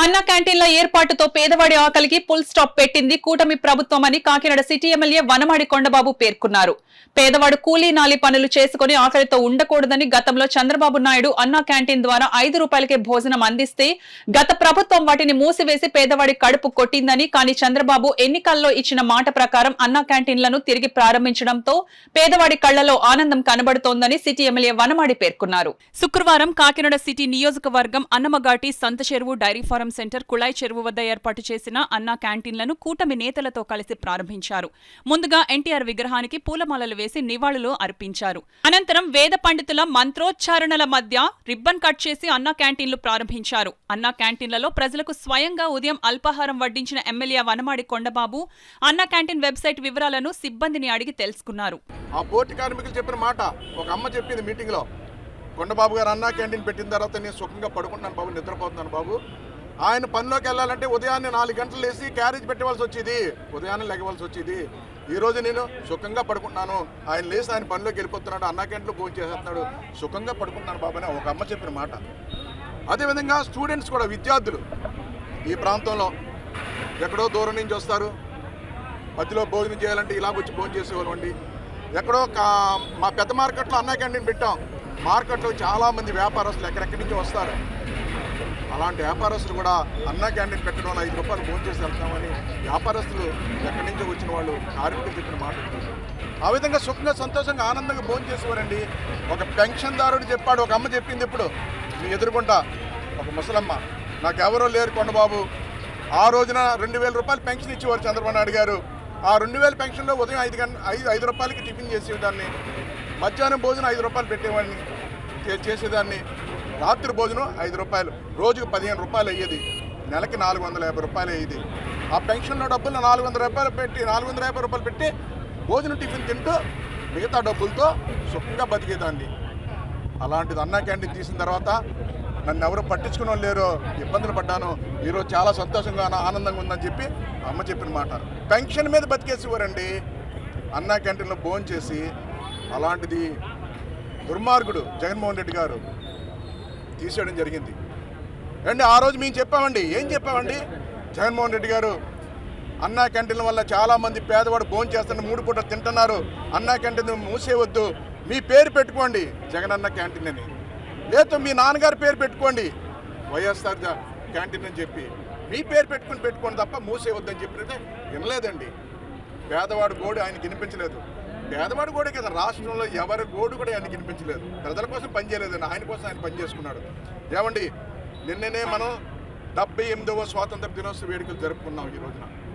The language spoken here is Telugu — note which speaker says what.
Speaker 1: అన్న క్యాంటీన్ల ఏర్పాటుతో పేదవాడి ఆకలికి ఫుల్ స్టాప్ పెట్టింది కూటమి ప్రభుత్వమని కాకినాడ సిటీ ఎమ్మెల్యే వనమాడి కొండబాబు పేర్కొన్నారు. పేదవాడు కూలీ నాలి పనులు చేసుకుని ఆకలితో ఉండకూడదని గతంలో చంద్రబాబు నాయుడు అన్న క్యాంటీన్ ద్వారా 5 రూపాయలకే భోజనం అందిస్తే గత ప్రభుత్వం వాటిని మూసివేసి పేదవాడి కడుపు కొట్టిందని, కానీ చంద్రబాబు ఎన్నికల్లో ఇచ్చిన మాట ప్రకారం అన్న క్యాంటీన్లను తిరిగి ప్రారంభించడంతో పేదవాడి కళ్లలో ఆనందం కనబడుతోందని సిటీ ఎమ్మెల్యే వనమాడి పేర్కొన్నారు. శుక్రవారం కాకినాడ సిటీ నియోజకవర్గం అన్నమగాటి సంత చెరువు డైరీ ఫారం సెంటర్ కుళాయి చెరువు వద్ద ఏర్పాటు చేసిన అన్నా క్యాంటీన్లను కూటమి నేతలతో కలిసి ప్రారంభించారు. ముందుగా ఎన్టీఆర్ విగ్రహానికి పూలమాలలు వేసి నివాళులు అర్పించారు. అనంతరం వేద పండితుల మంత్రోచ్చారణల మధ్య రిబ్బన్ కట్ చేసి అన్నా క్యాంటీన్లు ప్రారంభించారు. అన్నా క్యాంటీన్లలో ప్రజలకు స్వయంగా ఉదయం అల్పాహారం వడ్డించిన ఎమ్మెల్యే వనమాడి కొండబాబు అన్నా క్యాంటీన్ వెబ్సైట్ వివరాలను సిబ్బందిని అడిగి తెలుసుకున్నారు.
Speaker 2: ఆ పోటీ కార్మికులు చెప్పిన మాట ఒక అమ్మ చెప్పింది మీటింగ్ లో, కొండబాబు గారు అన్నా క్యాంటీన్ పెట్టిన తర్వాత నేను సుఖంగా పడుకుంటున్నాను బాబు, నిద్రపోతున్నాను బాబు. ఆయన పనిలోకి వెళ్ళాలంటే ఉదయాన్నే 4 గంటలు లేసి క్యారేజ్ పెట్టవలసి వచ్చేది, ఉదయాన్నే లెగవలసి వచ్చేది. ఈరోజు నేను సుఖంగా పడుకుంటున్నాను, ఆయన లేసి ఆయన పనిలోకి వెళ్ళిపోతున్నాడు, అన్నా క్యాంటీన్లో భోజనం చేసేస్తున్నాడు, సుఖంగా పడుకుంటున్నాను బాబు అని ఒక అమ్మ చెప్పిన మాట. అదేవిధంగా స్టూడెంట్స్ కూడా, విద్యార్థులు ఈ ప్రాంతంలో ఎక్కడో దూరం నుంచి వస్తారు, మధ్యలో భోజనం చేయాలంటే ఇలాగ వచ్చి భోజనం చేసేవాళ్ళు అండి. ఎక్కడో మా పెద్ద మార్కెట్లో అన్నా క్యాంటీన్ పెట్టాం. మార్కెట్లో చాలామంది వ్యాపారస్తులు ఎక్కడెక్కడి నుంచి వస్తారు. అలాంటి వ్యాపారస్తులు కూడా అన్నా క్యాంటీన్ పెట్టడం 5 రూపాయలు భోజనం చేసి వెళ్తామని వ్యాపారస్తులు ఎక్కడి నుంచో వచ్చిన వాళ్ళు కార్మికులు చెప్పిన మాట. ఆ విధంగా సుఖంగా సంతోషంగా ఆనందంగా భోజనం చేసేవారండి. ఒక పెన్షన్దారుడు చెప్పాడు, ఒక అమ్మ చెప్పింది ఇప్పుడు మీ ఎదురుకుంటా, ఒక ముసలమ్మ, నాకెవరో లేరు కొండబాబు, ఆ రోజున 2000 రూపాయలు పెన్షన్ ఇచ్చేవారు చంద్రబాబు నాయుడు గారు. ఆ 2000 పెన్షన్లో ఉదయం 5 రూపాయలకి టిఫిన్ చేసేదాన్ని, మధ్యాహ్నం భోజనం 5 రూపాయలు పెట్టేవాడిని చేసేదాన్ని, రాత్రి భోజనం 5 రూపాయలు, రోజుకు 15 రూపాయలు అయ్యేది, నెలకి 450 రూపాయలు అయ్యేది. ఆ పెన్షన్లో డబ్బులు 450 రూపాయలు పెట్టి భోజనం టిఫిన్ తింటూ మిగతా డబ్బులతో సుఖంగా బతికేదాన్ని. అలాంటిది అన్నా క్యాంటీన్ తీసిన తర్వాత నన్ను ఎవరు పట్టించుకుని లేరు, ఇబ్బందులు పడ్డాను. ఈరోజు చాలా సంతోషంగా ఆనందంగా ఉందని చెప్పి అమ్మ చెప్పిన మాట. పెన్షన్ మీద బతికేసేవారండి అన్నా క్యాంటీన్లో భోజనం చేసి. అలాంటిది దుర్మార్గుడు జగన్మోహన్ రెడ్డి గారు తీసేయడం జరిగింది అండి. ఆ రోజు మేము చెప్పామండి, ఏం చెప్పామండి, జగన్మోహన్ రెడ్డి గారు అన్నా క్యాంటీన్ల వల్ల చాలామంది పేదవాడు భోజనం చేస్తున్నారు, 3 పూటలు తింటున్నారు, అన్నా క్యాంటీన్ మూసేయవద్దు, మీ పేరు పెట్టుకోండి జగనన్న క్యాంటీన్ అని, లేదు మీ నాన్నగారి పేరు పెట్టుకోండి వైఎస్ఆర్ క్యాంటీన్ అని చెప్పి మీ పేరు పెట్టుకోండి తప్ప మూసేయవద్దని చెప్పినట్టే వినలేదండి. పేదవాడు గోడు ఆయనకి వినిపించలేదు. పేదవాడు కూడా కదా, రాష్ట్రంలో ఎవరి గోడు కూడా ఆయనకి వినిపించలేదు. ప్రజల కోసం పనిచేయలేదండి, ఆయన కోసం ఆయన పని చేసుకున్నాడు. ఏమండి, నిన్ననే మనం 78వ స్వాతంత్ర దినోత్సవ వేడుకలు జరుపుకున్నాం ఈ రోజున.